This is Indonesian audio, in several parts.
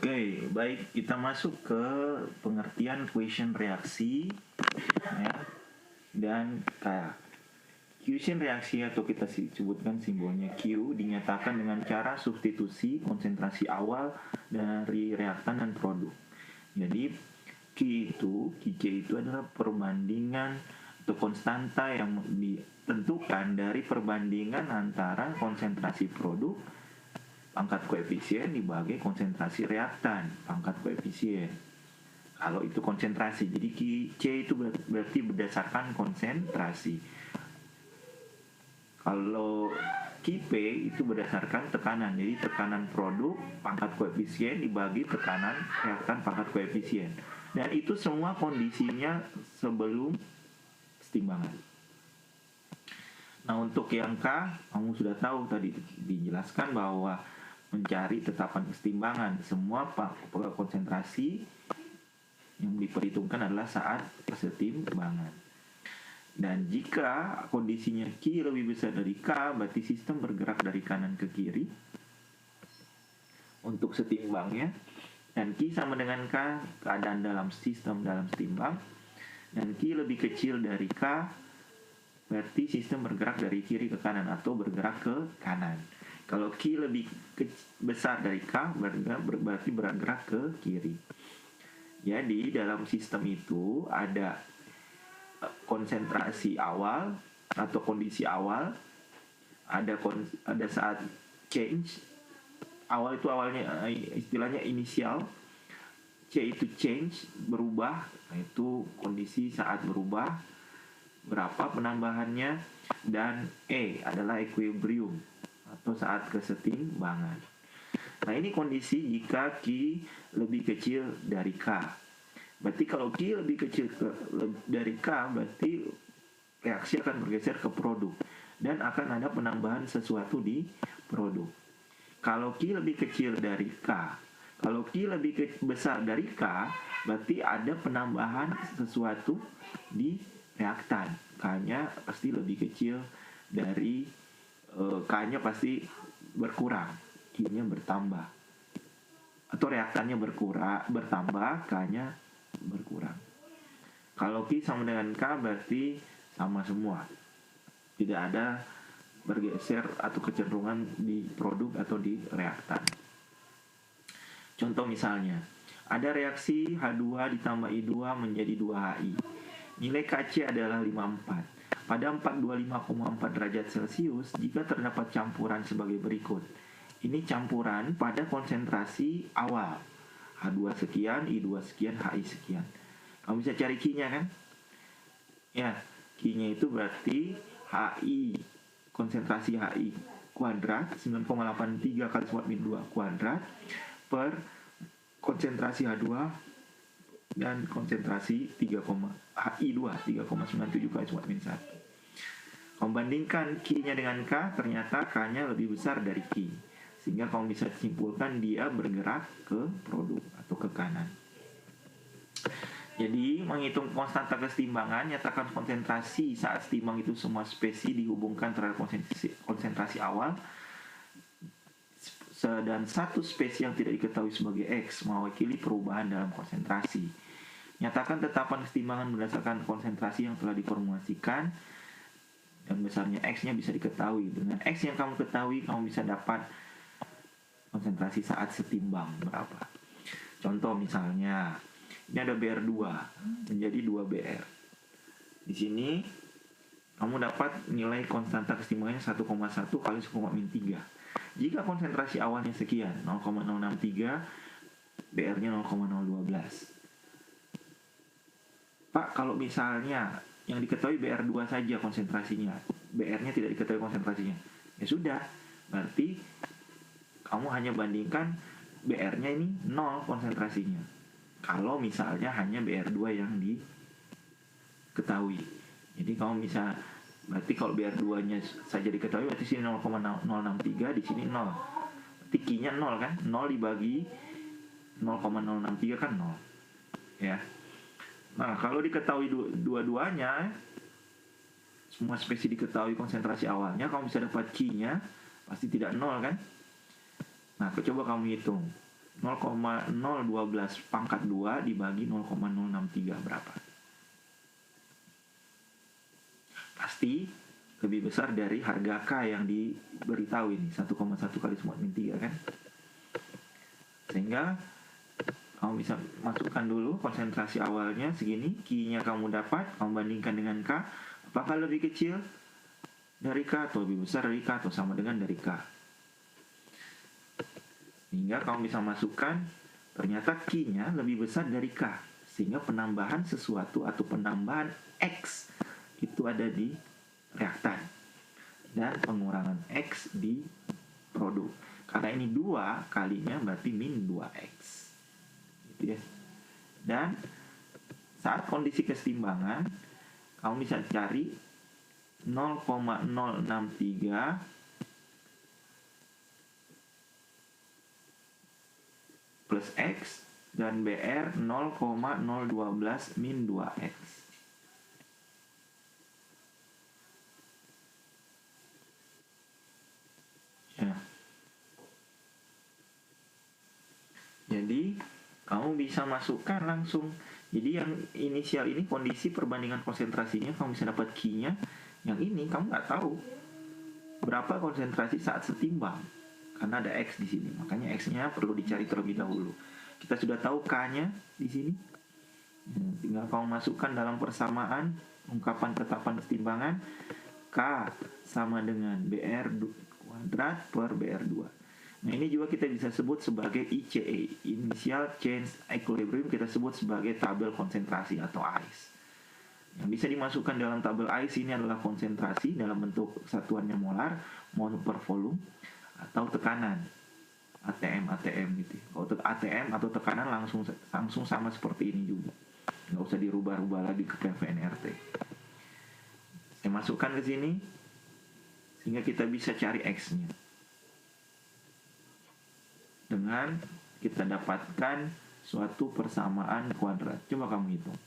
Oke, baik, kita masuk ke pengertian question reaksi ya. Dan kayak question reaksi atau kita sebutkan simbolnya Q dinyatakan dengan cara substitusi konsentrasi awal dari reaktan dan produk. Jadi QC itu adalah perbandingan atau konstanta yang ditentukan dari perbandingan antara konsentrasi produk pangkat koefisien dibagi konsentrasi reaktan pangkat koefisien. Kalau itu konsentrasi, jadi C itu berarti berdasarkan konsentrasi. Kalau P itu berdasarkan tekanan, jadi tekanan produk pangkat koefisien dibagi tekanan reaktan pangkat koefisien. Dan itu semua kondisinya sebelum kesetimbangan. Nah, untuk yang K, kamu sudah tahu tadi dijelaskan bahwa mencari tetapan kesetimbangan, semua konsentrasi yang diperhitungkan adalah saat kesetimbangan. Dan jika kondisinya Q lebih besar dari K, berarti sistem bergerak dari kanan ke kiri untuk setimbangnya. Dan Q sama dengan K, keadaan dalam sistem dalam setimbang. Dan Q lebih kecil dari K, berarti sistem bergerak dari kiri ke kanan atau bergerak ke kanan. Kalau Q lebih besar dari K, berarti bergerak ke kiri. Jadi dalam sistem itu ada konsentrasi awal atau kondisi awal, ada saat change. Awal itu awalnya istilahnya inisial. C itu change, berubah. Nah, itu kondisi saat berubah, berapa penambahannya. Dan E adalah equilibrium atau saat kesetimbangan. Nah, ini kondisi jika Q lebih kecil dari K. Berarti kalau Q lebih kecil dari K, berarti reaksi akan bergeser ke produk dan akan ada penambahan sesuatu di produk. Kalau Q lebih kecil dari K, kalau Q lebih besar dari K, berarti ada penambahan sesuatu di reaktan. K-nya pasti lebih kecil dari K-nya pasti berkurang, Q-nya bertambah. Atau reaktannya bertambah, K-nya berkurang. Kalau Q sama dengan K berarti sama semua. Tidak ada bergeser atau kecenderungan di produk atau di reaktan. Contoh misalnya, ada reaksi H2 ditambah I2 menjadi 2HI. Nilai Kc adalah 54. Pada 425,4 derajat Celcius, jika terdapat campuran sebagai berikut. Ini campuran pada konsentrasi awal. H2 sekian, I2 sekian, HI sekian. Kamu bisa cari Q-nya kan? Ya, Q-nya itu berarti HI, konsentrasi HI kuadrat 9,83 kali 10 2 kuadrat per konsentrasi H2 dan konsentrasi HI2 3,97 kali 10 1. Membandingkan Q-nya dengan K, ternyata K-nya lebih besar dari Q. Sehingga kamu bisa simpulkan dia bergerak ke produk atau ke kanan. Jadi, menghitung konstanta kesetimbangan, nyatakan konsentrasi saat setimbang itu semua spesi dihubungkan terhadap konsentrasi awal dan satu spesi yang tidak diketahui sebagai X mewakili perubahan dalam konsentrasi. Nyatakan tetapan kesetimbangan berdasarkan konsentrasi yang telah diformulasikan dan besarnya X-nya bisa diketahui. Dengan X yang kamu ketahui, kamu bisa dapat konsentrasi saat setimbang berapa. Contoh misalnya, ini ada BR2 menjadi 2BR. Di sini kamu dapat nilai konstanta kesetimbangannya 1,1 kali 10-3. Jika konsentrasi awalnya sekian, 0,063, BR-nya 0,012. Pak, kalau misalnya yang diketahui BR2 saja konsentrasinya, BR-nya tidak diketahui konsentrasinya, ya sudah, berarti kamu hanya bandingkan BR-nya ini 0 konsentrasinya. Kalau misalnya hanya BR2 yang diketahui. Jadi kamu bisa, berarti kalau BR2-nya saja diketahui, berarti sini 0,063, di sini 0. Berarti Q-nya 0 kan? 0 dibagi 0,063 kan 0. Ya. Nah, kalau diketahui dua-duanya, semua spesi diketahui konsentrasi awalnya, kamu bisa dapat Q-nya pasti tidak 0 kan? Nah, coba kamu hitung. 0,012 pangkat 2 dibagi 0,063 berapa? Pasti lebih besar dari harga K yang diberitahu ini, 1,1 kali smooth min 3 kan. Sehingga kamu bisa masukkan dulu konsentrasi awalnya segini, Q-nya kamu dapat, kamu bandingkan dengan K, apakah lebih kecil dari K atau lebih besar dari K atau sama dengan dari K. Sehingga kamu bisa masukkan ternyata Q-nya lebih besar dari K, sehingga penambahan sesuatu atau penambahan X itu ada di reaktan dan pengurangan X di produk. Karena ini 2 kalinya berarti min 2X gitu ya. Dan saat kondisi kesetimbangan kamu bisa cari 0,063 plus X dan BR 0,012 min 2X. Ya. Jadi kamu bisa masukkan langsung. Jadi yang inisial ini kondisi perbandingan konsentrasinya kamu bisa dapat Q-nya. Yang ini kamu nggak tahu berapa konsentrasi saat setimbang karena ada X di sini. Makanya X-nya perlu dicari terlebih dahulu. Kita sudah tahu K-nya di sini. Tinggal kamu masukkan dalam persamaan ungkapan ketetapan kesetimbangan K sama dengan BR kuadrat per BR2. Nah ini juga kita bisa sebut sebagai ICE, Initial Change Equilibrium, kita sebut sebagai tabel konsentrasi atau ICE. Yang bisa dimasukkan dalam tabel ICE ini adalah konsentrasi dalam bentuk satuannya molar, mol per volume, atau tekanan, ATM gitu. Kalau ATM atau tekanan langsung sama seperti ini juga. Nggak usah dirubah-rubah lagi ke Kelvin RT. Saya masukkan ke sini sehingga kita bisa cari X-nya. Dengan kita dapatkan suatu persamaan kuadrat. Coba kamu hitung.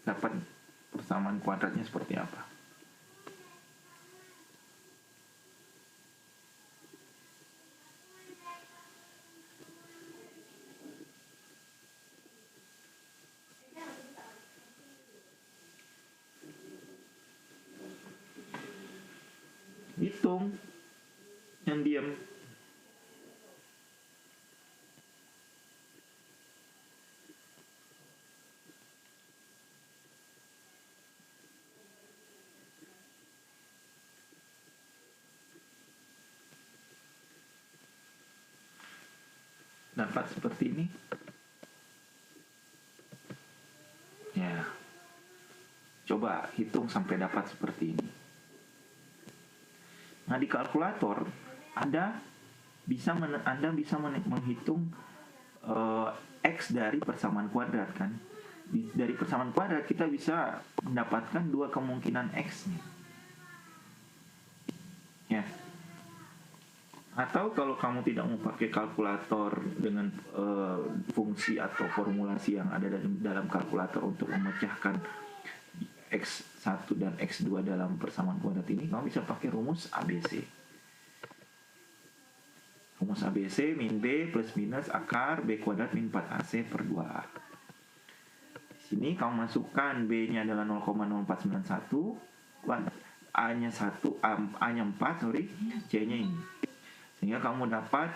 Dapat persamaan kuadratnya seperti apa? Hitung yang diam. Dapat seperti ini. Ya. Coba hitung sampai dapat seperti ini. Nah di kalkulator Anda bisa menghitung X dari persamaan kuadrat kan. Dari persamaan kuadrat kita bisa mendapatkan dua kemungkinan X-nya. Ya. Atau kalau kamu tidak mau pakai kalkulator dengan fungsi atau formulasi yang ada dalam kalkulator untuk memecahkan X1 dan X2 dalam persamaan kuadrat ini, kamu bisa pakai rumus ABC. Rumus ABC min B plus minus akar B kuadrat min 4AC per 2A. Di sini kamu masukkan B-nya adalah 0,0491, A-nya 4, C-nya ini. Sehingga kamu dapat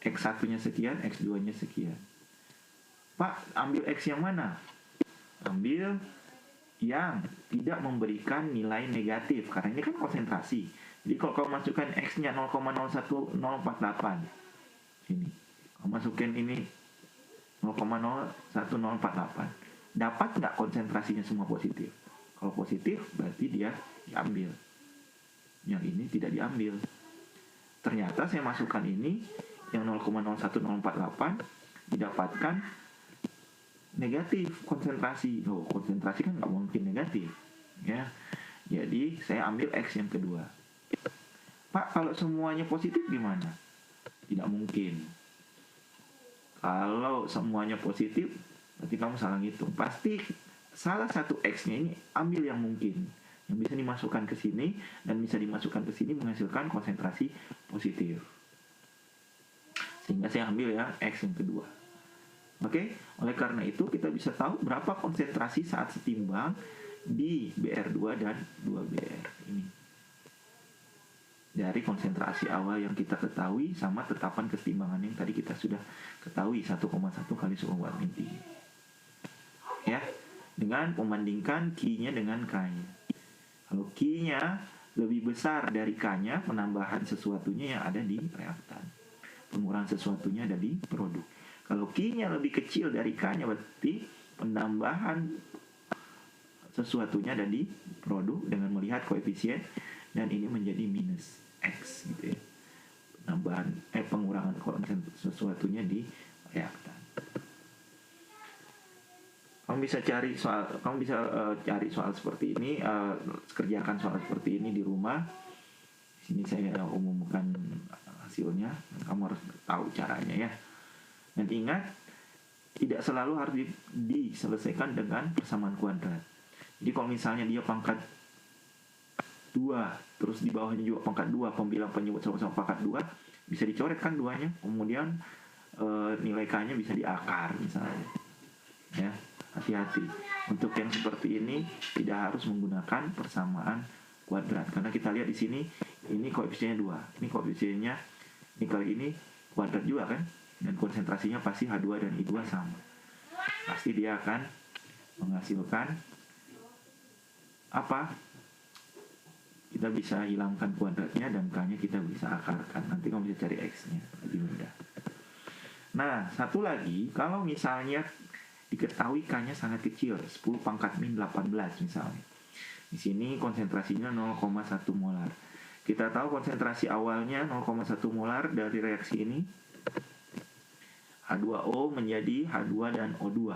X1-nya sekian, X2-nya sekian. Pak, ambil X yang mana? Ambil yang tidak memberikan nilai negatif, karena ini kan konsentrasi. Jadi kalau kamu masukkan X-nya 0,01048, ini kamu masukin ini 0,01048, dapat nggak konsentrasinya semua positif? Kalau positif berarti dia diambil, yang ini tidak diambil. Ternyata saya masukkan ini yang 0,01048 didapatkan negatif konsentrasi. Oh, konsentrasi kan nggak mungkin negatif, ya. Jadi saya ambil X yang kedua. Pak, kalau semuanya positif gimana? Tidak mungkin. Kalau semuanya positif, berarti kamu salah ngitung. Pasti salah satu X-nya ini ambil yang mungkin. yang bisa dimasukkan ke sini dan bisa dimasukkan ke sini menghasilkan konsentrasi positif. Sehingga saya ambil ya X yang kedua. Oke, oleh karena itu kita bisa tahu berapa konsentrasi saat setimbang di BR2 dan 2BR ini. Dari konsentrasi awal yang kita ketahui sama tetapan kesetimbangan yang tadi kita sudah ketahui 1,1 kali suhu watt min 3. Ya, dengan membandingkan Q-nya dengan K-nya. Kalau Q-nya lebih besar dari K-nya, penambahan sesuatunya yang ada di reaktan. Pengurangan sesuatunya ada di produk. Kalau Q-nya lebih kecil dari K-nya, berarti penambahan sesuatunya ada di produk dengan melihat koefisien, dan ini menjadi minus X gitu ya. Penambahan pengurangan sesuatunya di reaktan. Kamu bisa cari soal seperti ini, kerjakan soal seperti ini di rumah. Sini saya umumkan hasilnya, kamu harus tahu caranya ya. Dan ingat, tidak selalu harus diselesaikan dengan persamaan kuadrat. Jadi kalau misalnya dia pangkat 2, terus di bawahnya juga pangkat 2, pembilang penyebut sama-sama pangkat 2, bisa dicoret kan duanya, kemudian nilai K-nya bisa diakar misalnya. Ya, hati-hati. Untuk yang seperti ini tidak harus menggunakan persamaan kuadrat, karena kita lihat di sini ini koefisiennya 2, ini koefisiennya ini kali ini kuadrat juga kan, dan konsentrasinya pasti H2 dan I2 sama. Pasti dia akan menghasilkan apa? Kita bisa hilangkan kuadratnya dan K-nya kita bisa akarkan. Nanti kamu bisa cari X-nya, lebih mudah. Nah, satu lagi, kalau misalnya diketahui K-nya sangat kecil, 10 pangkat min 18 misalnya. Di sini konsentrasinya 0,1 molar. Kita tahu konsentrasi awalnya 0,1 molar dari reaksi ini. H2O menjadi H2 dan O2.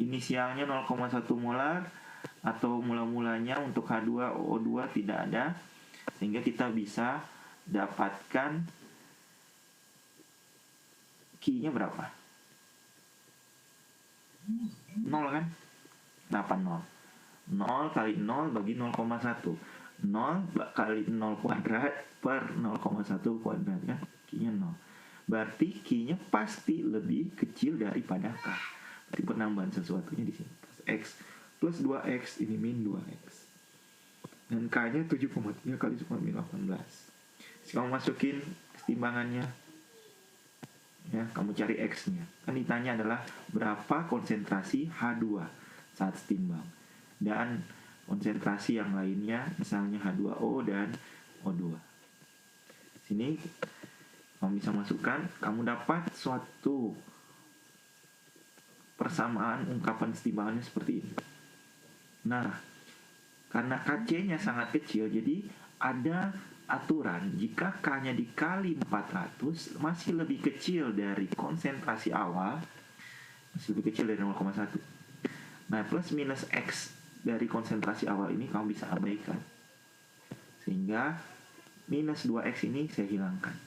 Inisialnya 0,1 molar, atau mula-mulanya untuk H2O2 tidak ada, sehingga kita bisa dapatkan Q-nya berapa? 0 kan? Kenapa 0? 0 kali 0 bagi 0,1. 0 kali 0 kuadrat per 0,1 kuadrat kan? Q-nya 0. Berarti Q-nya pasti lebih kecil daripada K. Berarti penambahan sesuatunya di sini. X plus 2X, ini min 2X. Dan K-nya 7,3 kali 10 min 18. Jadi kamu masukin timbangannya. Ya, kamu cari X-nya. Kan ditanya adalah berapa konsentrasi H2 saat setimbang. Dan konsentrasi yang lainnya, misalnya H2O dan O2. Sini kamu bisa masukkan, kamu dapat suatu persamaan ungkapan setimbangannya seperti ini. Nah, karena Kc-nya sangat kecil, jadi ada aturan jika K-nya dikali 400 masih lebih kecil dari konsentrasi awal, masih lebih kecil dari 0,1. Nah, plus minus X dari konsentrasi awal ini kamu bisa abaikan. Sehingga minus 2X ini saya hilangkan.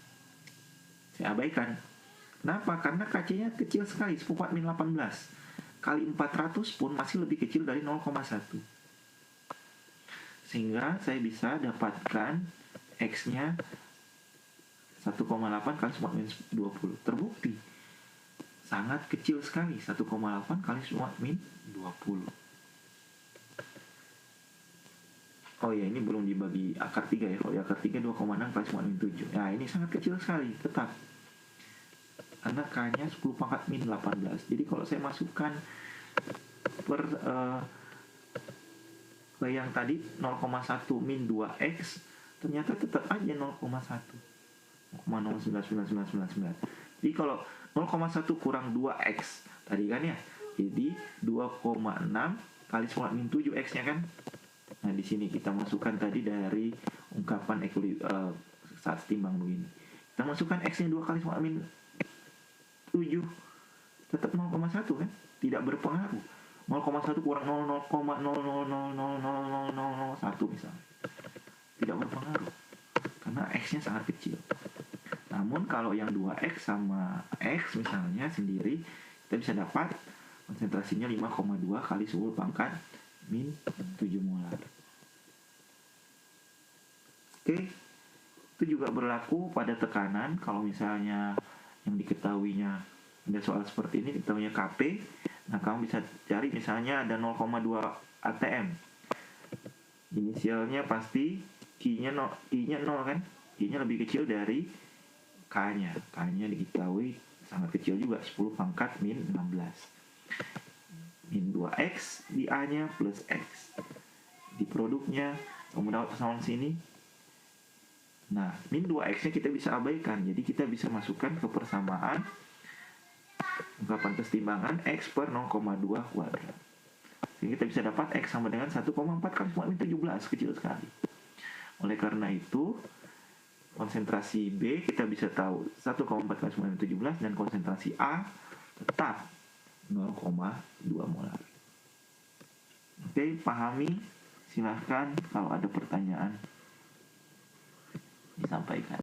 Saya abaikan. Kenapa? Karena Kc-nya kecil sekali, 10 min 18. Kali 400 pun masih lebih kecil dari 0,1. Sehingga saya bisa dapatkan X-nya 1,8 kali 10 min 20. Terbukti sangat kecil sekali, 1,8 kali 10 min 20. Oh ya, ini belum dibagi akar 3 ya. Kalau di akar 3 2,6 kali 10 min 7. Nah, ini sangat kecil sekali tetap. Karena K-nya 10 pangkat min 18. Jadi kalau saya masukkan ke yang tadi 0,1 min 2X, ternyata tetap aja 0,1. 0,099999. Jadi kalau 0,1 kurang 2X tadi kan ya, jadi 2,6 kali 10 min 7X-nya kan. Nah, di sini kita masukkan tadi dari ungkapan saat setimbang begini. Kita masukkan X-nya 2 kali 10 min 7, tetap 0,1 kan, tidak berpengaruh. 0,1 kurang 0,000000001 misalnya, tidak berpengaruh karena X-nya sangat kecil. Namun kalau yang 2X sama X misalnya sendiri, kita bisa dapat konsentrasinya 5,2 kali 10 pangkat min 7 molar. Oke, itu juga berlaku pada tekanan. Kalau misalnya yang diketahuinya ada soal seperti ini, diketahuinya Kp, nah kamu bisa cari misalnya ada 0,2 atm. Inisialnya pasti Q-nya 0 kan? Q-nya lebih kecil dari K-nya. K-nya diketahui sangat kecil juga, 10 pangkat min 16. Min 2X di A-nya plus X. Di produknya, kamu dapat persamaan sini. Nah, min 2X-nya kita bisa abaikan. Jadi kita bisa masukkan ke persamaan ungkapan kesetimbangan X per 0,2 kuadrat. Sehingga kita bisa dapat X sama dengan 1,4 kali 17, kecil sekali. Oleh karena itu, konsentrasi B kita bisa tahu 1,4 kali 17 dan konsentrasi A tetap 0,2 molar. Oke, pahami. Silahkan kalau ada pertanyaan disampaikan.